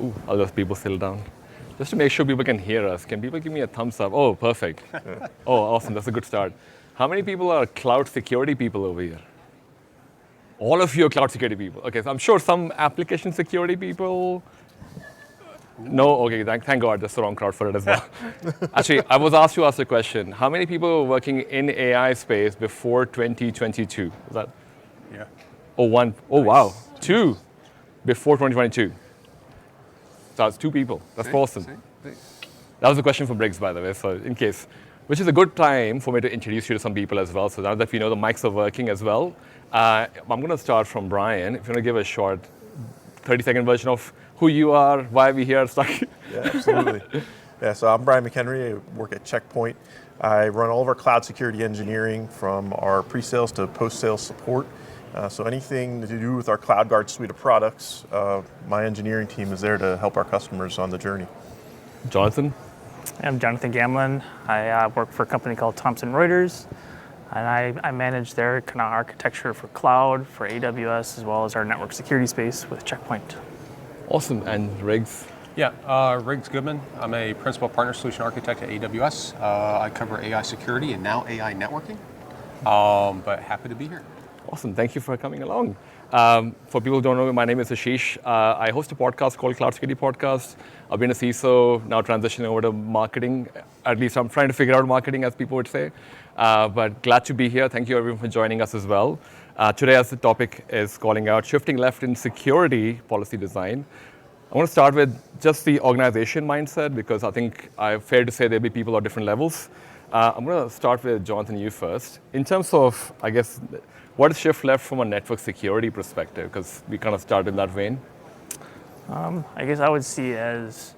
Ooh, I'll just people settle down. Just to make sure people can hear us, can people give me a thumbs up? Oh, perfect. Oh, awesome, that's a good start. How many people are cloud security people over here? All of you are cloud security people. Okay, so I'm sure some application security people. No, okay, thank God, that's the wrong crowd for it as well. Actually, I was asked to ask a question. How many people were working in AI space before 2022? Was that? Yeah. Oh, one. Oh, wow. Two before 2022. So that's two people. That's awesome. That was a question for Briggs, by the way, so in case. Which is a good time for me to introduce you to some people as well. So now that we know the mics are working as well, I'm going to start from Brian. If you want to give a short 30-second version of who you are, why we're here, stuff. Yeah, absolutely. Yeah, so I'm Brian McHenry. I work at Checkpoint. I run all of our cloud security engineering from our pre-sales to post-sales support. So anything to do with our CloudGuard suite of products, my engineering team is there to help our customers on the journey. Jonathan? I'm Jonathan Gamlin. I work for a company called Thomson Reuters, and I manage their kind of architecture for cloud, for AWS, as well as our network security space with Checkpoint. Awesome. And Riggs? Yeah, Riggs Goodman. I'm a principal partner solution architect at AWS. I cover AI security and now AI networking, but happy to be here. Awesome, thank you for coming along. For people who don't know me, my name is Ashish. I host a podcast called Cloud Security Podcast. I've been a CISO, now transitioning over to marketing. At least I'm trying to figure out marketing, as people would say. But glad to be here. Thank you everyone for joining us as well. Today, as the topic is calling out, shifting left in security policy design. I want to start with just the organization mindset, because I think I'm fair to say there'll be people at different levels. I'm going to start with Jonathan, you first. In terms of, I guess, what is shift left from a network security perspective? Because we kind of started in that vein. I guess I would see it as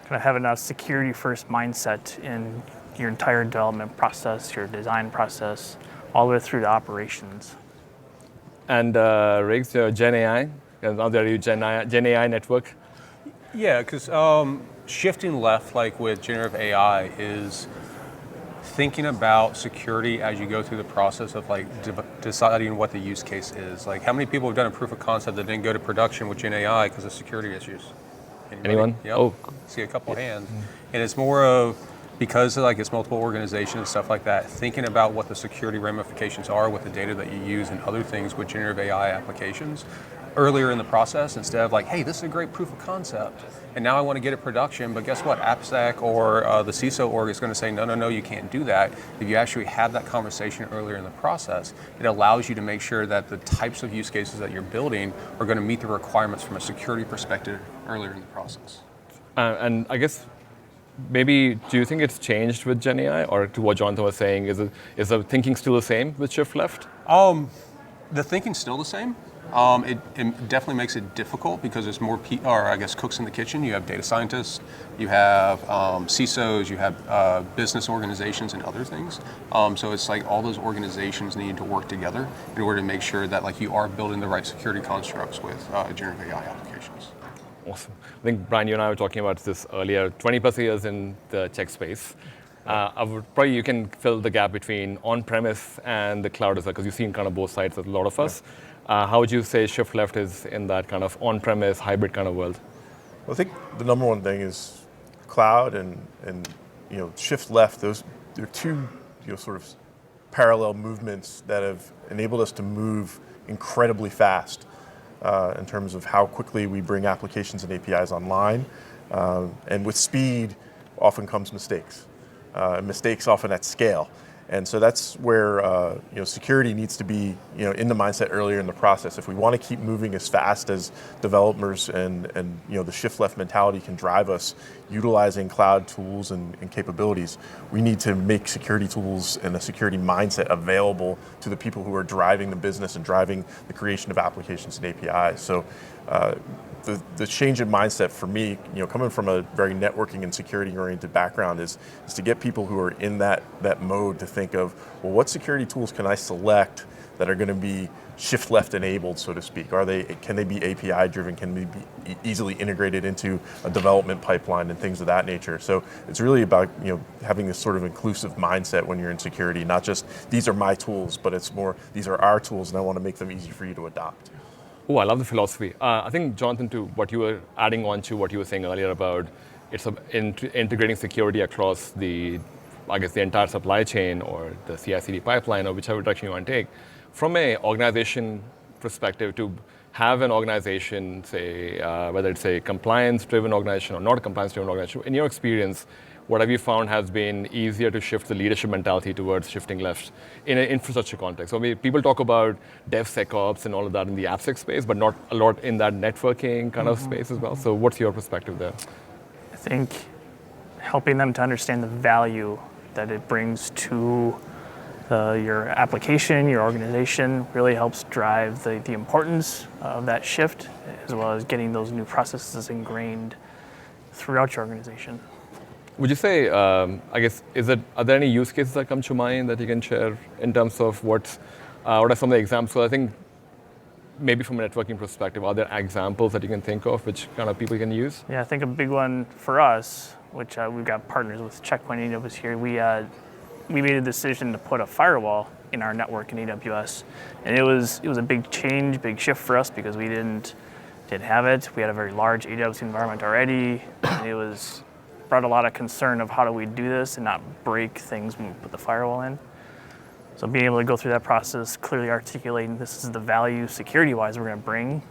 kind of having a security first mindset in your entire development process, your design process, all the way through to operations. And Riggs, Gen AI, and now there you Gen AI network. Yeah, because shifting left, like with generative AI, is thinking about security as you go through the process of like deciding what the use case is. Like, how many people have done a proof of concept that didn't go to production with Gen AI because of security issues? Anybody? Anyone? Yep. Oh, see a couple hands. And it's more of, because like it's multiple organizations and stuff like that, thinking about what the security ramifications are with the data that you use and other things with generative AI applications earlier in the process, instead of like, hey, this is a great proof of concept, and now I want to get it production, but guess what? AppSec or the CISO org is going to say, no, you can't do that. If you actually have that conversation earlier in the process, it allows you to make sure that the types of use cases that you're building are going to meet the requirements from a security perspective earlier in the process. and I guess, maybe, do you think it's changed with Gen AI, or to what Jonathan was saying, is the thinking still the same with shift left? The thinking's still the same. It definitely makes it difficult because there's more cooks in the kitchen. You have data scientists, you have CISOs, you have business organizations and other things. So it's like all those organizations need to work together in order to make sure that like you are building the right security constructs with generative AI applications. Awesome. I think, Brian, you and I were talking about this earlier, 20 plus years in the tech space. Probably you can fill the gap between on-premise and the cloud as well, because you've seen kind of both sides of a lot of us. How would you say shift left is in that kind of on-premise hybrid kind of world? Well, I think the number one thing is cloud and shift left. They're two sort of parallel movements that have enabled us to move incredibly fast in terms of how quickly we bring applications and APIs online. And with speed often comes mistakes. Mistakes often at scale. And so that's where security needs to be in the mindset earlier in the process. If we want to keep moving as fast as developers and the shift left mentality can drive us, utilizing cloud tools and capabilities, we need to make security tools and a security mindset available to the people who are driving the business and driving the creation of applications and APIs. So the change in mindset for me, coming from a very networking and security-oriented background, is to get people who are in that mode to think of, well, what security tools can I select that are going to be shift-left enabled, so to speak? Can they be API-driven? Can they be easily integrated into a development pipeline and things of that nature? So it's really about having this sort of inclusive mindset when you're in security, not just these are my tools, but it's more these are our tools, and I want to make them easy for you to adopt. Oh, I love the philosophy. I think, Jonathan, to what you were adding on to what you were saying earlier about integrating security across the entire supply chain or the CI/CD pipeline or whichever direction you want to take. From an organization perspective, to have an organization, say, whether it's a compliance-driven organization or not a compliance-driven organization, in your experience, what have you found has been easier to shift the leadership mentality towards shifting left in an infrastructure context? So people talk about DevSecOps and all of that in the AppSec space, but not a lot in that networking kind of space as well. So what's your perspective there? I think helping them to understand the value that it brings to your application, your organization, really helps drive the importance of that shift, as well as getting those new processes ingrained throughout your organization. Would you say, are there any use cases that come to mind that you can share in terms of what are some of the examples? So I think maybe from a networking perspective, are there examples that you can think of which kind of people can use? Yeah, I think a big one for us, which we've got partners with Checkpoint AWS here, we made a decision to put a firewall in our network in AWS. And it was a big change, big shift for us because we didn't have it. We had a very large AWS environment already. And it brought a lot of concern of how do we do this and not break things when we put the firewall in. So being able to go through that process, clearly articulating this is the value security-wise we're going to bring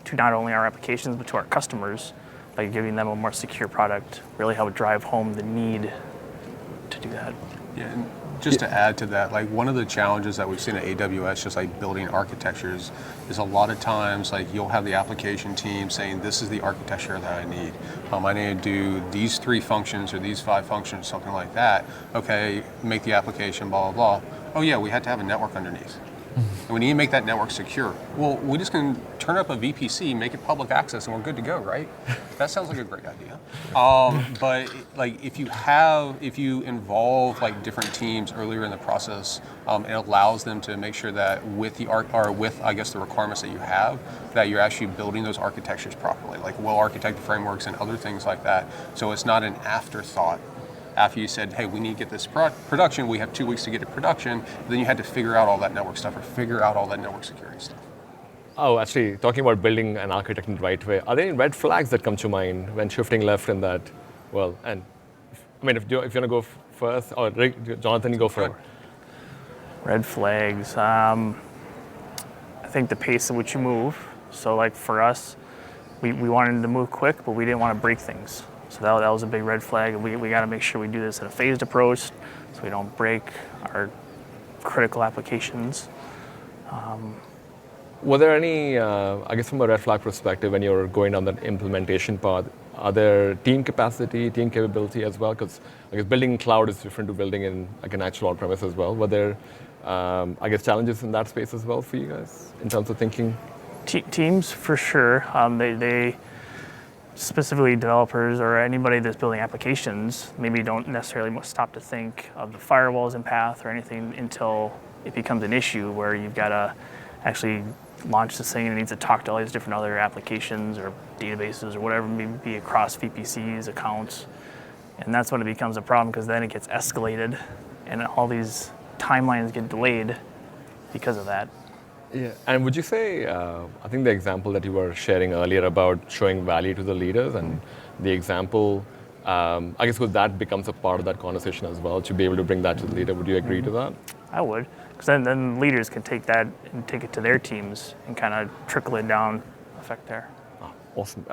to not only our applications but to our customers by giving them a more secure product, really help drive home the need to do that. Yeah, and just to add to that, like one of the challenges that we've seen at AWS, just like building architectures, is a lot of times like you'll have the application team saying, this is the architecture that I need. I need to do these 3 functions or these 5 functions, something like that. Okay, make the application, blah, blah, blah. Oh yeah, we had to have a network underneath. And we need to make that network secure. Well, we just can turn up a VPC, make it public access, and we're good to go, right? That sounds like a great idea. But like if you involve like different teams earlier in the process, it allows them to make sure that with the requirements that you have, that you're actually building those architectures properly, like well-architected frameworks and other things like that. So it's not an afterthought. After you said, hey, we need to get this production, we have 2 weeks to get it production, then you had to figure out all that network stuff or figure out all that network security stuff. Oh, actually, talking about building an architect in the right way, are there any red flags that come to mind when shifting left in that? Well, and I mean, if you want to go first, or Jonathan, you go first. Red flags. I think the pace at which you move. So like for us, we wanted to move quick, but we didn't want to break things. So that was a big red flag. We got to make sure we do this at a phased approach so we don't break our critical applications. Were there any, from a red flag perspective, when you're going down that implementation path, are there team capacity, team capability as well? Because I guess building in cloud is different to building in like an actual on-premise as well. Were there, challenges in that space as well for you guys in terms of thinking? Teams, for sure. They specifically developers or anybody that's building applications maybe don't necessarily stop to think of the firewalls in path or anything until it becomes an issue where you've got to actually launch this thing and it needs to talk to all these different other applications or databases or whatever, maybe across VPCs, accounts. And that's when it becomes a problem because then it gets escalated and all these timelines get delayed because of that. Yeah, and would you say, I think the example that you were sharing earlier about showing value to the leaders and the example, because that becomes a part of that conversation as well, to be able to bring that to the leader. Would you agree to that? I would, because then leaders can take that and take it to their teams and kind of trickle it down effect there. Oh, awesome.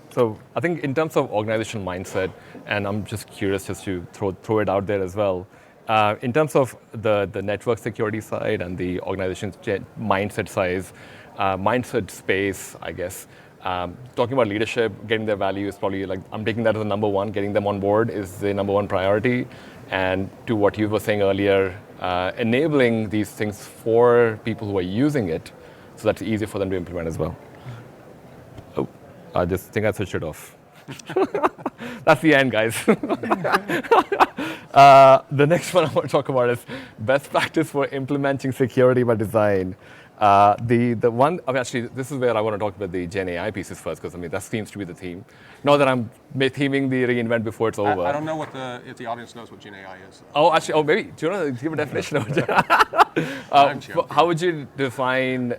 So I think in terms of organizational mindset, and I'm just curious just to throw it out there as well, in terms of the network security side and the organization's mindset space, I guess, talking about leadership, getting their value is probably like, I'm taking that as a number one, getting them on board is the number one priority. And to what you were saying earlier, enabling these things for people who are using it so that's easier for them to implement as well. Oh, I just think I switched it off. That's the end, guys. The next one I want to talk about is best practice for implementing security by design. The one, actually, this is where I want to talk about the Gen AI pieces first, because I mean that seems to be the theme. Not that I'm theming the reinvent before it's over. I don't know if the audience knows what Gen AI is. Oh, actually, maybe. Do you want to give a definition of it? I'm joking. How would you define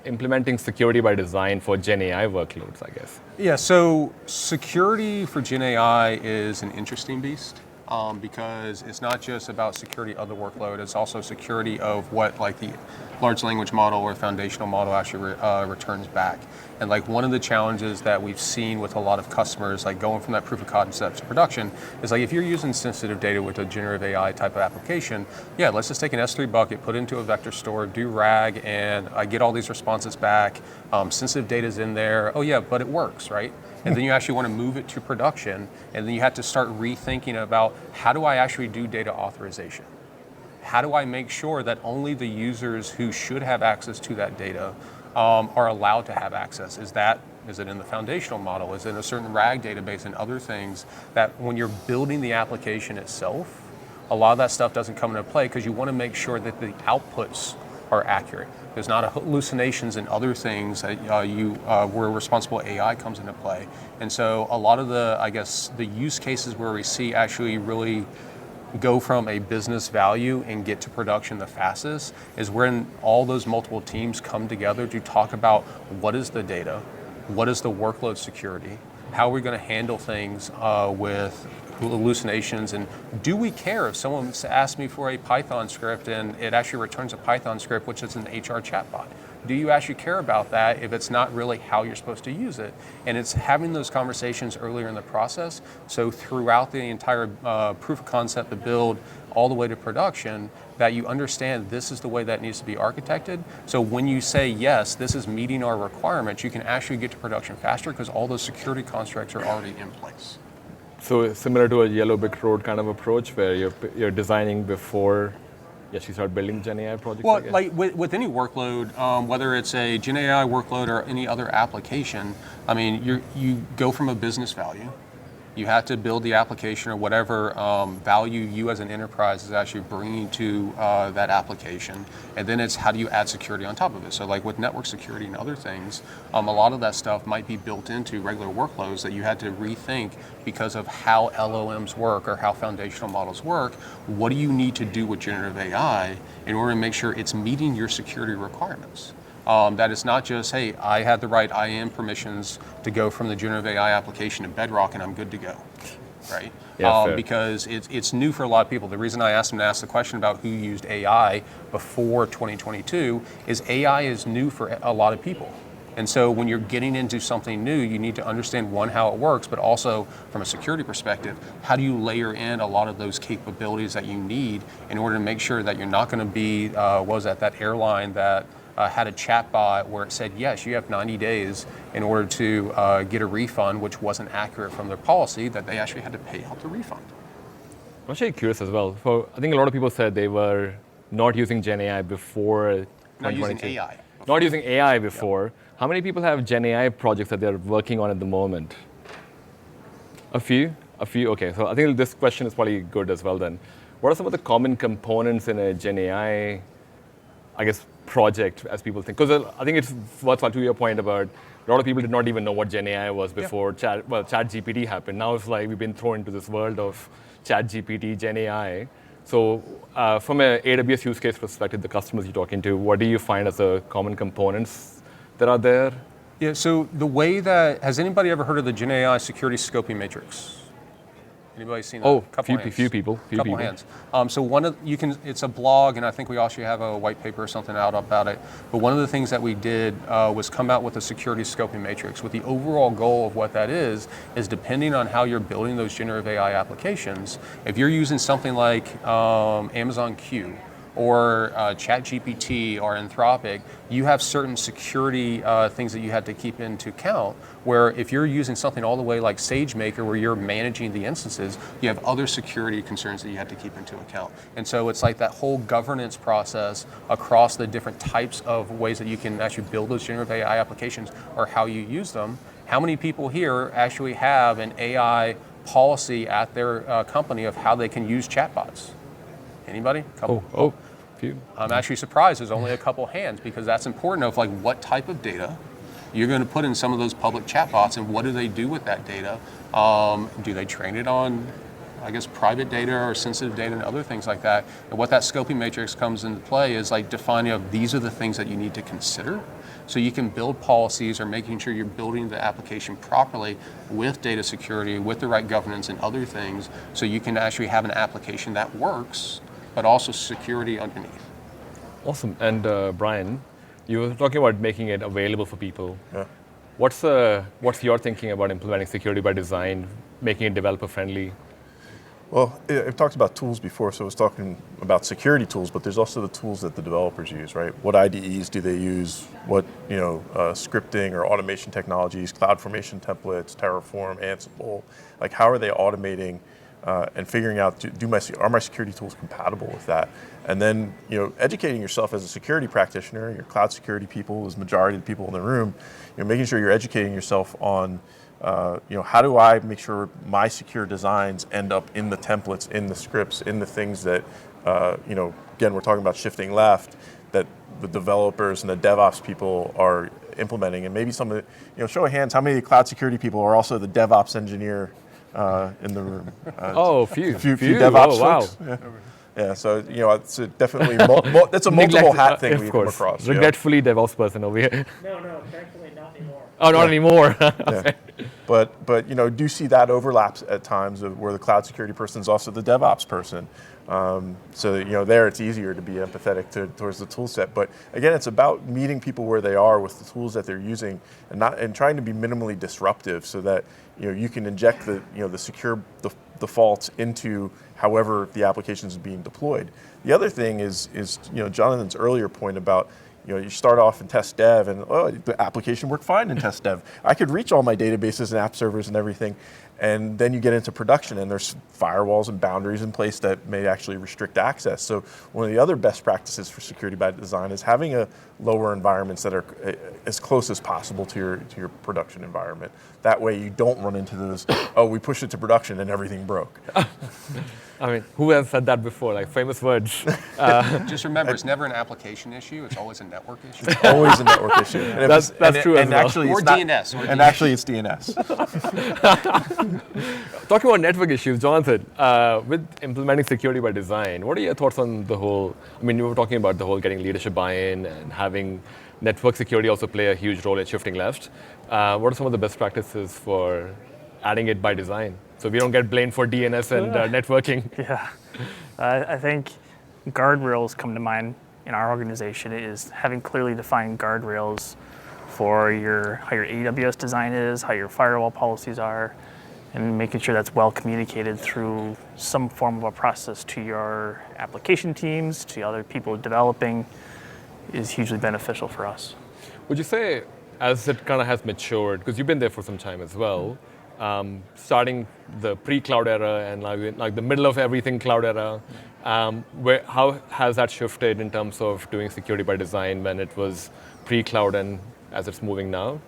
implementing security by design for Gen AI workloads, I guess? Yeah, so security for Gen AI is an interesting beast. Because it's not just about security of the workload, it's also security of what like the large language model or foundational model actually returns back. And like one of the challenges that we've seen with a lot of customers, like going from that proof of concept to production, is like if you're using sensitive data with a generative AI type of application, yeah, let's just take an S3 bucket, put it into a vector store, do RAG, and I get all these responses back. Sensitive data's in there. Oh yeah, but it works, right? And then you actually want to move it to production, and then you have to start rethinking about how do I actually do data authorization? How do I make sure that only the users who should have access to that data are allowed to have access? Is it in the foundational model? Is it in a certain RAG database and other things that when you're building the application itself, a lot of that stuff doesn't come into play because you want to make sure that the outputs are accurate. There's not hallucinations and other things that where responsible AI comes into play. And so a lot of the use cases where we see actually really go from a business value and get to production the fastest is when all those multiple teams come together to talk about what is the data, what is the workload security, how are we going to handle things with hallucinations, and do we care if someone asks me for a Python script and it actually returns a Python script which is an HR chatbot? Do you actually care about that if it's not really how you're supposed to use it? And it's having those conversations earlier in the process, so throughout the entire proof of concept, the build, all the way to production, that you understand this is the way that needs to be architected. So when you say, yes, this is meeting our requirements, you can actually get to production faster because all those security constructs are already in place. So similar to a yellow brick road kind of approach where you're designing before you actually start building Gen AI projects? Well, like with any workload, whether it's a Gen AI workload or any other application, I mean, you go from a business value. You have to build the application or whatever value you as an enterprise is actually bringing to that application. And then it's how do you add security on top of it. So like with network security and other things, a lot of that stuff might be built into regular workloads that you had to rethink because of how LLMs work or how foundational models work. What do you need to do with generative AI in order to make sure it's meeting your security requirements? That it's not just, hey, I had the right IAM permissions to go from the generative AI application to Bedrock and I'm good to go, right? Yeah, because it's new for a lot of people. The reason I asked them to ask the question about who used AI before 2022 is AI is new for a lot of people. And so when you're getting into something new, you need to understand, one, how it works, but also from a security perspective, how do you layer in a lot of those capabilities that you need in order to make sure that you're not going to be, that airline that had a chatbot where it said, yes, you have 90 days in order to get a refund, which wasn't accurate from their policy, that they actually had to pay out the refund. I'm actually curious as well. So I think a lot of people said they were not using Gen AI before. Not using AI. Not using AI before. Yep. How many people have Gen AI projects that they're working on at the moment? A few? Okay, so I think this question is probably good as well then. What are some of the common components in a Gen AI, I guess, project as people think? Because I think it's worthwhile to your point about a lot of people did not even know what Gen AI was before ChatGPT happened. Now it's like we've been thrown into this world of ChatGPT, Gen AI. So from an AWS use case perspective, the customers you're talking to, what do you find as the common components that are there? Yeah, so the way that, has anybody ever heard of the Gen AI security scoping matrix? Anybody seen that? Oh, few people. Hands. So it's a blog, and I think we also have a white paper or something out about it. But one of the things that we did was come out with a security scoping matrix with the overall goal of what that is depending on how you're building those generative AI applications, if you're using something like Amazon Q, or ChatGPT or Anthropic, you have certain security things that you have to keep into account, where if you're using something all the way like SageMaker where you're managing the instances, you have other security concerns that you have to keep into account. And so it's like that whole governance process across the different types of ways that you can actually build those generative AI applications or how you use them. How many people here actually have an AI policy at their company of how they can use chatbots? Anybody? Oh. Few. I'm actually surprised there's only a couple hands, because that's important of like what type of data you're going to put in some of those public chatbots, and what do they do with that data? Do they train it on, I guess, private data or sensitive data and other things like that? And what that scoping matrix comes into play is like defining of these are the things that you need to consider. So you can build policies, or making sure you're building the application properly with data security, with the right governance and other things, so you can actually have an application that works, but also security underneath. Awesome. And Brian, you were talking about making it available for people. Yeah. What's your thinking about implementing security by design, making it developer friendly? Well, I've talked about tools before, so I was talking about security tools, but there's also the tools that the developers use, right? What IDEs do they use? What scripting or automation technologies, CloudFormation templates, Terraform, Ansible? Like, how are they automating and figuring out, are my security tools compatible with that? And then, educating yourself as a security practitioner, your cloud security people, is majority of the people in the room, making sure you're educating yourself on, how do I make sure my secure designs end up in the templates, in the scripts, in the things that, again, we're talking about shifting left, that the developers and the DevOps people are implementing. And maybe some of the, show of hands, how many cloud security people are also the DevOps engineer in the room? Few DevOps wow. folks. Yeah, so it's definitely it's a multiple hat thing we come across. Regretfully, DevOps person over here. No, thankfully not anymore. Oh, not anymore. Yeah. But do see that overlaps at times of where the cloud security person is also the DevOps person. So there it's easier to be empathetic towards the tool set. But again, it's about meeting people where they are with the tools that they're using, and trying to be minimally disruptive, so that you can inject the secure defaults into however the application is being deployed. The other thing is Jonathan's earlier point about you start off in test dev, and the application worked fine in test dev. I could reach all my databases and app servers and everything, and then you get into production, and there's firewalls and boundaries in place that may actually restrict access. So one of the other best practices for security by design is having a lower environments that are as close as possible to your production environment. That way you don't run into those, we pushed it to production and everything broke. I mean, who has said that before? Like, famous words. Just remember, it's never an application issue, it's always a network issue. It's always a network issue. And That's true as well. Actually, Or it's not, DNS. and actually it's DNS. Talking about network issues, Jonathan, with implementing security by design, what are your thoughts on the whole, you were talking about the whole getting leadership buy-in and having network security also play a huge role in shifting left. What are some of the best practices for adding it by design, so we don't get blamed for DNS and networking? Yeah, I think guardrails come to mind in our organization. Is having clearly defined guardrails for how your AWS design is, how your firewall policies are, and making sure that's well communicated through some form of a process to your application teams, to other people developing, is hugely beneficial for us. Would you say, as it kind of has matured, because you've been there for some time as well, starting the pre-cloud era and like the middle of everything cloud era, how has that shifted in terms of doing security by design when it was pre-cloud and as it's moving now?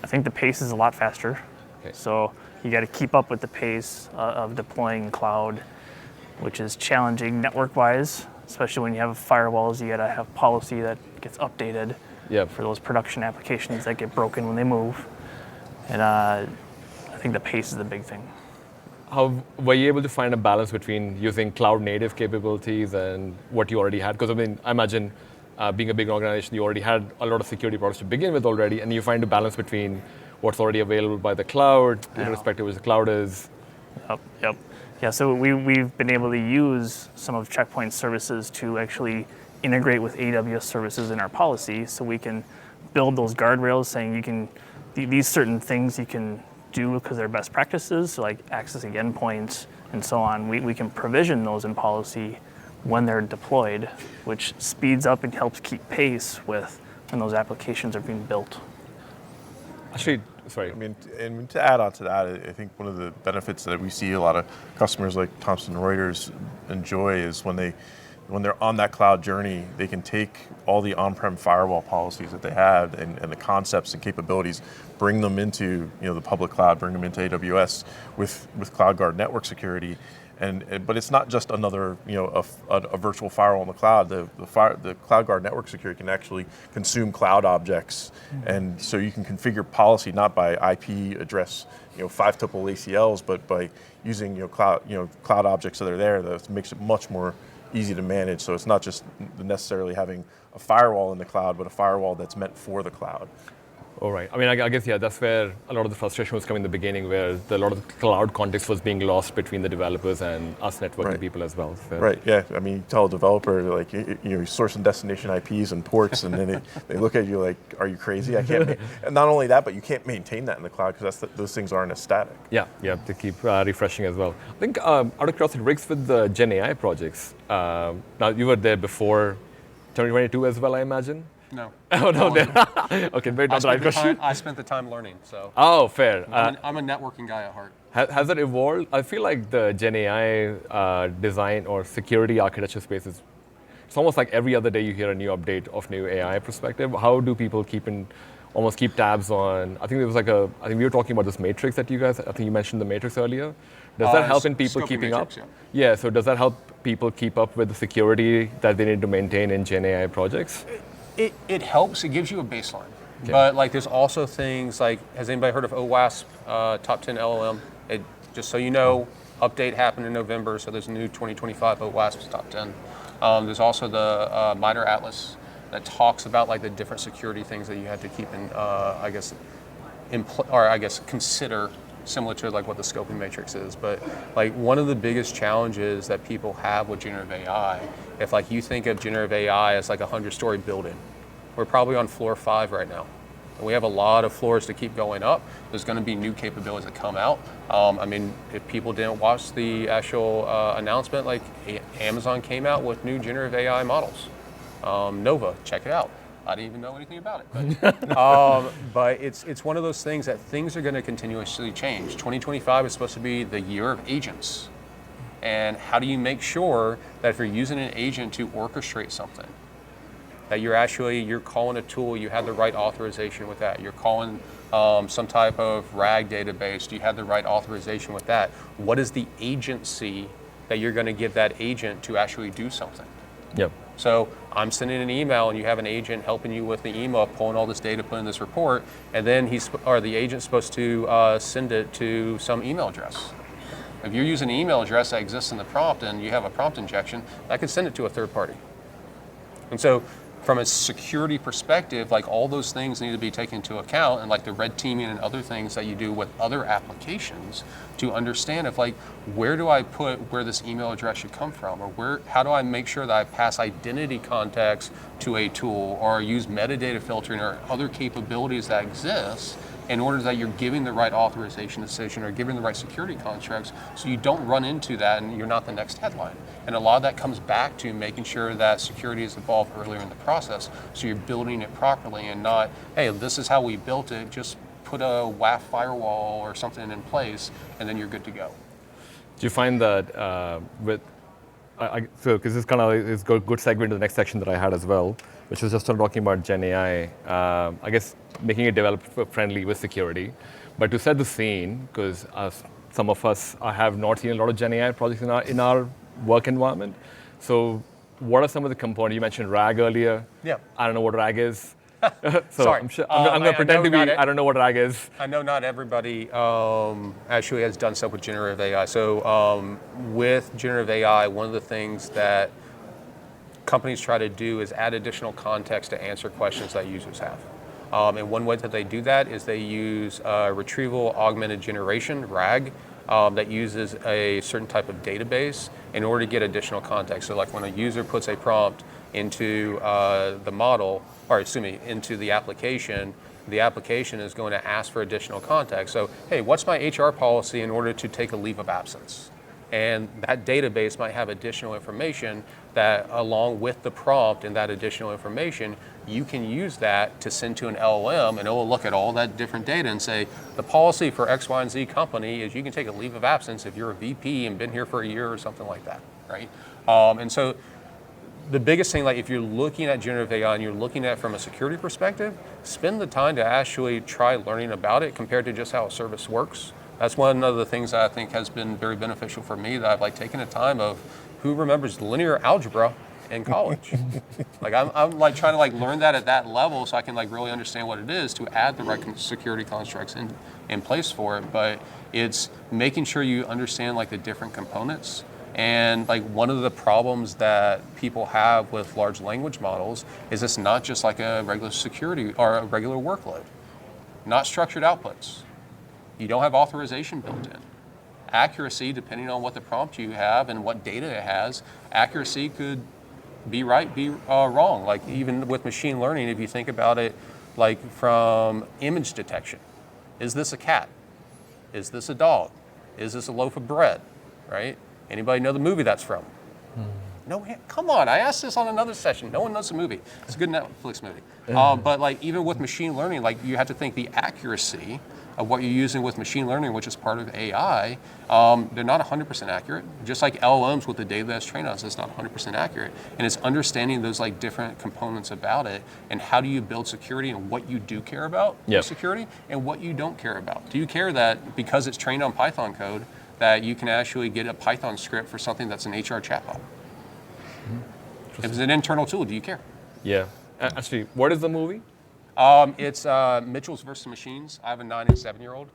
I think the pace is a lot faster. Okay. So you got to keep up with the pace of deploying cloud, which is challenging network-wise, especially when you have firewalls. You got to have policy that gets updated for those production applications that get broken when they move. And I think the pace is the big thing. How were you able to find a balance between using cloud-native capabilities and what you already had? Because I imagine being a big organization, you already had a lot of security products to begin with already, and you find a balance between what's already available by the cloud, irrespective of what the cloud is. Yep. Yeah, so we've been able to use some of Checkpoint's services to actually integrate with AWS services in our policy, so we can build those guardrails saying these certain things you can do because they're best practices, so like accessing endpoints and so on. We can provision those in policy when they're deployed, which speeds up and helps keep pace with when those applications are being built. Actually, sorry. And to add on to that, I think one of the benefits that we see a lot of customers like Thomson Reuters enjoy is when they're on that cloud journey, they can take all the on-prem firewall policies that they have and the concepts and capabilities, bring them into the public cloud, bring them into AWS with CloudGuard network security, But it's not just another, a virtual firewall in the cloud. The CloudGuard network security can actually consume cloud objects, and so you can configure policy not by IP address, 5 tuple ACLs, but by using cloud objects that are there. That makes it much more easy to manage. So it's not just necessarily having a firewall in the cloud, but a firewall that's meant for the cloud. All right. I mean, I guess, that's where a lot of the frustration was coming in the beginning, where a lot of the cloud context was being lost between the developers and us networking people as well. So. Right, yeah. I mean, you tell a developer, like, source and destination IPs and ports, and then they look at you like, are you crazy? I can't. And not only that, but you can't maintain that in the cloud because those things aren't as static. Yeah, they keep refreshing as well. I think, out of curiosity, Riggs, with the Gen AI projects, now you were there before 2022 as well, I imagine? No. Oh, no. Okay, very not the right question. I spent the time learning, so. Oh, fair. I'm a networking guy at heart. Has that evolved? I feel like the Gen AI design or security architecture space it's almost like every other day you hear a new update of new AI perspective. How do people keep tabs on? I think we were talking about this matrix that I think you mentioned the matrix earlier. Does that help in people keeping matrix, up? Yeah, so does that help people keep up with the security that they need to maintain in Gen AI projects? It helps. It gives you a baseline. Okay. But there's also things like, has anybody heard of OWASP Top 10 LLM? Just so you know, update happened in November, so there's a new 2025 OWASP Top 10. There's also the MITRE Atlas that talks about the different security things that you have to keep consider, similar to what the scoping matrix is. But one of the biggest challenges that people have with generative AI, if you think of generative AI as a 100-story building, we're probably on floor 5 right now. And we have a lot of floors to keep going up. There's going to be new capabilities that come out. If people didn't watch the actual announcement, Amazon came out with new generative AI models. Nova, check it out. I didn't even know anything about it. But it's one of those things that things are going to continuously change. 2025 is supposed to be the year of agents. And how do you make sure that if you're using an agent to orchestrate something, that you're calling a tool, you have the right authorization with that. You're calling some type of RAG database, do you have the right authorization with that? What is the agency that you're going to give that agent to actually do something? Yep. So I'm sending an email and you have an agent helping you with the email, pulling all this data, putting this report, and then the agent's supposed to send it to some email address. If you're using an email address that exists in the prompt and you have a prompt injection, that could send it to a third party. And so from a security perspective, all those things need to be taken into account, and the red teaming and other things that you do with other applications to understand where do I put where this email address should come from, or how do I make sure that I pass identity context to a tool, or use metadata filtering or other capabilities that exist in order that you're giving the right authorization decision or giving the right security constructs so you don't run into that and you're not the next headline. And a lot of that comes back to making sure that security is involved earlier in the process, so you're building it properly and not, hey, this is how we built it, just put a WAF firewall or something in place and then you're good to go. Do you find that because this kind of is a good segue into the next section that I had as well, which was just talking about Gen AI, I guess making it developer friendly with security. But to set the scene, because some of us have not seen a lot of Gen AI projects in our work environment. So what are some of the components? You mentioned RAG earlier. Yeah. I don't know what RAG is. So Sorry. I'm going to pretend to be, I don't know what RAG is. I know not everybody actually has done stuff with generative AI. So with generative AI, one of the things that companies try to do is add additional context to answer questions that users have. And one way that they do that is they use retrieval augmented generation, RAG, that uses a certain type of database in order to get additional context. So when a user puts a prompt into the model, into the application is going to ask for additional context. So, hey, what's my HR policy in order to take a leave of absence? And that database might have additional information that, along with the prompt and that additional information, you can use that to send to an LLM, and it will look at all that different data and say, the policy for X, Y, and Z company is you can take a leave of absence if you're a VP and been here for a year or something like that, right? And so the biggest thing, if you're looking at generative AI and you're looking at it from a security perspective, spend the time to actually try learning about it compared to just how a service works. That's one of the things that I think has been very beneficial for me, that I've like taken the time of who remembers linear algebra in college. Like I'm like trying to like learn that at that level so I can like really understand what it is to add the right security constructs in place for it. But it's making sure you understand like the different components. And like one of the problems that people have with large language models is it's not just like a regular security or a regular workload, not structured outputs. You don't have authorization built in. Accuracy, depending on what the prompt you have and what data it has, accuracy could be right, be wrong. Like even with machine learning, if you think about it, like from image detection, is this a cat? Is this a dog? Is this a loaf of bread? Right? Anybody know the movie that's from? No, come on, I asked this on another session. No one knows the movie. It's a good Netflix movie. But like even with machine learning, like you have to think the accuracy of what you're using with machine learning, which is part of AI, they're not 100% accurate. Just like LLMs with the data that's trained on, it's not 100% accurate. And it's understanding those like different components about it, and how do you build security, and what you do care about with security, and what you don't care about. Do you care that because it's trained on Python code, that you can actually get a Python script for something that's an HR chatbot? If it's an internal tool, do you care? Yeah. Actually, what is the movie? It's Mitchell's vs. Machines. I have a 9 and 7-year-old.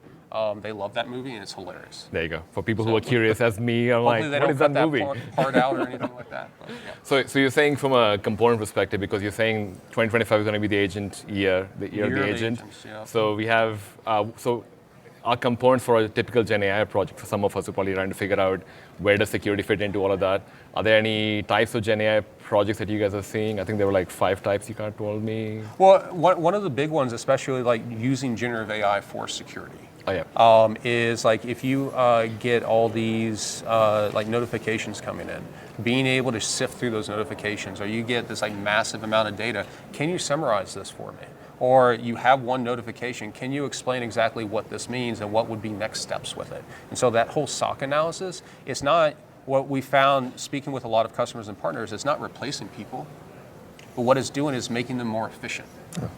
They love that movie, and it's hilarious. There you go. For people who are curious as me, I'm like, Hopefully they what don't is cut that movie? part out or anything like that. But, yeah. So you're saying from a component perspective, because you're saying 2025 is going to be the agent year, the year of the agent. Agents, yeah. So we have, our components for a typical Gen AI project, for some of us are probably trying to figure out where does security fit into all of that. Are there any types of Gen AI projects that you guys are seeing? I think there were like 5 types you kind of told me. Well, one of the big ones, especially like using generative AI for security, Oh yeah. is like if you get all these like notifications coming in, being able to sift through those notifications, or you get this like massive amount of data, can you summarize this for me? Or you have one notification, can you explain exactly what this means and what would be next steps with it? And so that whole SOC analysis, it's not what we found speaking with a lot of customers and partners, it's not replacing people, but what it's doing is making them more efficient.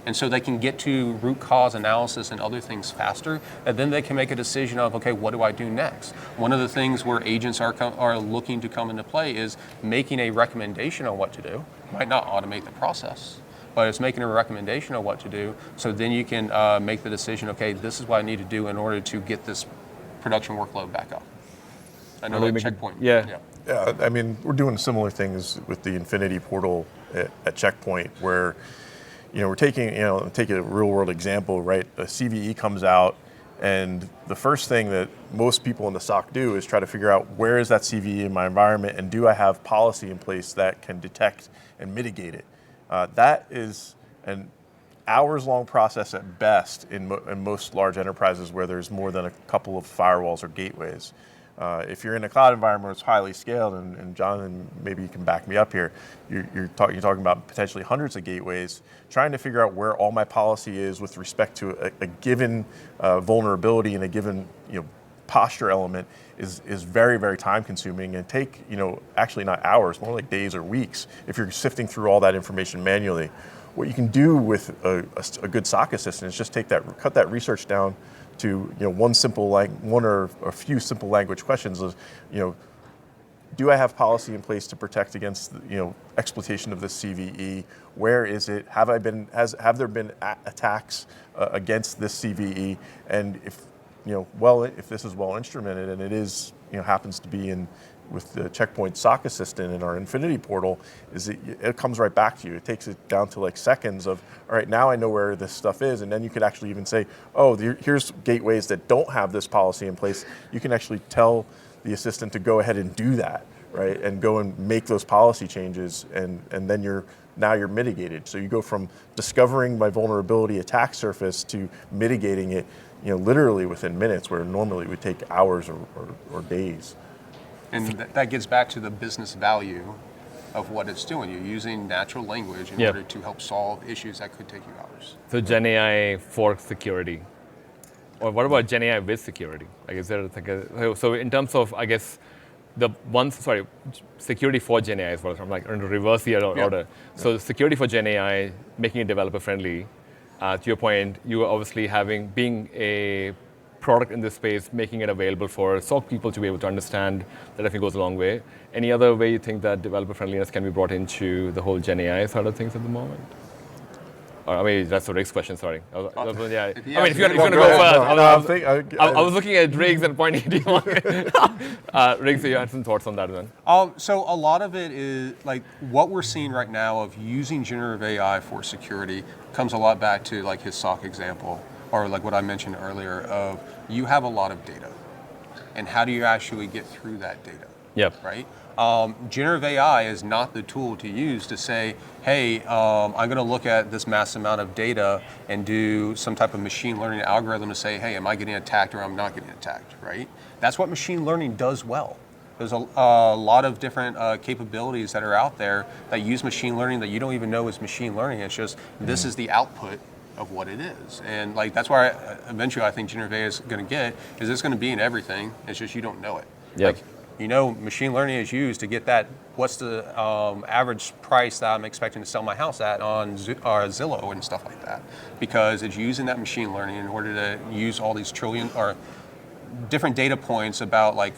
And so they can get to root cause analysis and other things faster, and then they can make a decision of, okay, what do I do next? One of the things where agents are looking to come into play is making a recommendation on what to do. Might not automate the process, but it's making a recommendation on what to do, so then you can make the decision, okay, this is what I need to do in order to get this production workload back up. I know that Checkpoint. Yeah, I mean, we're doing similar things with the Infinity portal at Checkpoint, where we're taking, take a real world example, right? A CVE comes out, and the first thing that most people in the SOC do is try to figure out where is that CVE in my environment, and do I have policy in place that can detect and mitigate it? That is an hours-long process at best in most large enterprises where there's more than a couple of firewalls or gateways. If you're in a cloud environment where it's highly scaled, and John, and maybe you can back me up here, you're talking about potentially hundreds of gateways, trying to figure out where all my policy is with respect to a given vulnerability and a given posture element is very, very time consuming, and take actually not hours, more like days or weeks if you're sifting through all that information manually. What you can do with a good SOC assistant is just cut that research down to one or a few simple language questions of, do I have policy in place to protect against exploitation of this CVE? Where is it? Have there been attacks against this CVE? And if this is well instrumented, and it is happens to be with the Checkpoint SOC Assistant in our Infinity portal, it comes right back to you. It takes it down to like seconds of, all right, now I know where this stuff is, and then you could actually even say, oh, here's gateways that don't have this policy in place. You can actually tell the assistant to go ahead and do that, right, and go and make those policy changes, and then you're mitigated. So you go from discovering my vulnerability attack surface to mitigating it, literally within minutes, where normally it would take hours or days. And that gets back to the business value of what it's doing. You're using natural language in order to help solve issues that could take you hours. So Gen AI for security, or what about Gen AI with security? Like, is there so in terms of, I guess, security for Gen AI is what I'm like, trying to reverse the order. So security for Gen AI, making it developer friendly. To your point, you are obviously being a product in this space, making it available for SOC people to be able to understand, that I think goes a long way. Any other way you think that developer friendliness can be brought into the whole Gen AI side of things at the moment? Or, I mean, that's a Riggs question, sorry. Yeah. I mean, if you want to go first, I was looking at Riggs and pointing at you. Riggs, you had some thoughts on that then? So a lot of it is like what we're seeing right now of using generative AI for security comes a lot back to like his SOC example, or like what I mentioned earlier of you have a lot of data, and how do you actually get through that data? Yep. Right? Generative AI is not the tool to use to say, hey, I'm going to look at this massive amount of data and do some type of machine learning algorithm to say, hey, am I getting attacked or I'm not getting attacked, right? That's what machine learning does well. There's a lot of different capabilities that are out there that use machine learning that you don't even know is machine learning. It's just, this is the output of what it is. And like that's why eventually I think generative AI is going to get, is it's going to be in everything. It's just you don't know it. Yep. Like, you know, machine learning is used to get that, what's the average price that I'm expecting to sell my house at on Zillow and stuff like that. Because it's using that machine learning in order to use all these trillion or different data points about like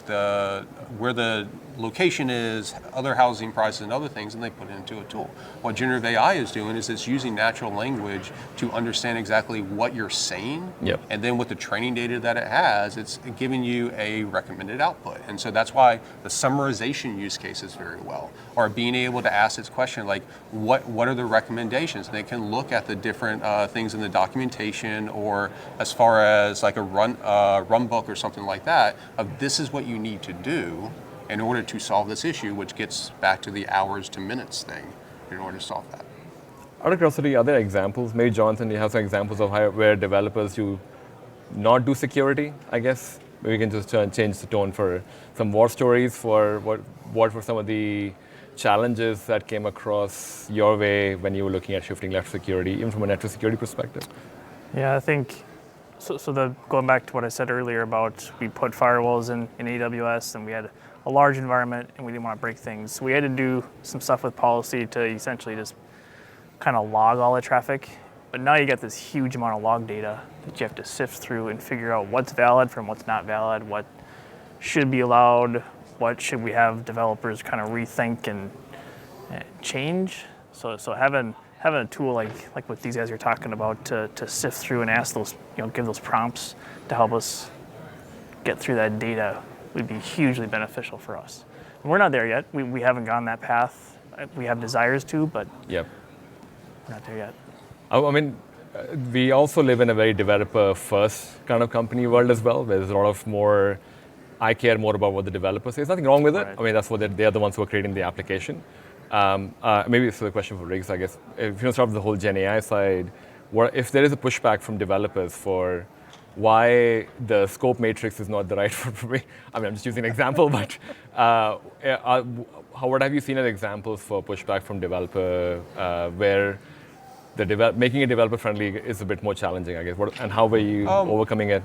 where the location is, other housing prices and other things, and they put it into a tool. What generative AI is doing is it's using natural language to understand exactly what you're saying, yep. and then with the training data that it has, it's giving you a recommended output. And so that's why the summarization use case is very well, or being able to ask its question like, what are the recommendations? And they can look at the different things in the documentation, or as far as like a run book or something like that, of this is what you need to do in order to solve this issue, which gets back to the hours to minutes thing in order to solve that. Out of curiosity, are there examples? Maybe Jonathan, you have some examples of where developers do not do security, I guess? Maybe we can just change the tone for some war stories for what were some of the challenges that came across your way when you were looking at shifting left security, even from a network security perspective? Yeah, I think, going back to what I said earlier about we put firewalls in AWS and we had a large environment and we didn't want to break things. So we had to do some stuff with policy to essentially just kind of log all the traffic. But now you got this huge amount of log data that you have to sift through and figure out what's valid from what's not valid, what should be allowed, what should we have developers kind of rethink and change. So having a tool like what these guys are talking about to sift through and ask those, give those prompts to help us get through that data would be hugely beneficial for us. And we're not there yet. We haven't gone that path. We have desires to, but yep. We're not there yet. I mean, we also live in a very developer-first kind of company world as well, where there's a lot of more, I care more about what the developer says. Nothing wrong with it. Right. I mean, that's what they're the ones who are creating the application. Maybe this is a question for Riggs, I guess. If you start with the whole Gen AI side, if there is a pushback from developers for why the scope matrix is not the right for me. I mean, I'm just using an example, but what have you seen as examples for pushback from developer where making it developer friendly is a bit more challenging, I guess, and how were you overcoming it?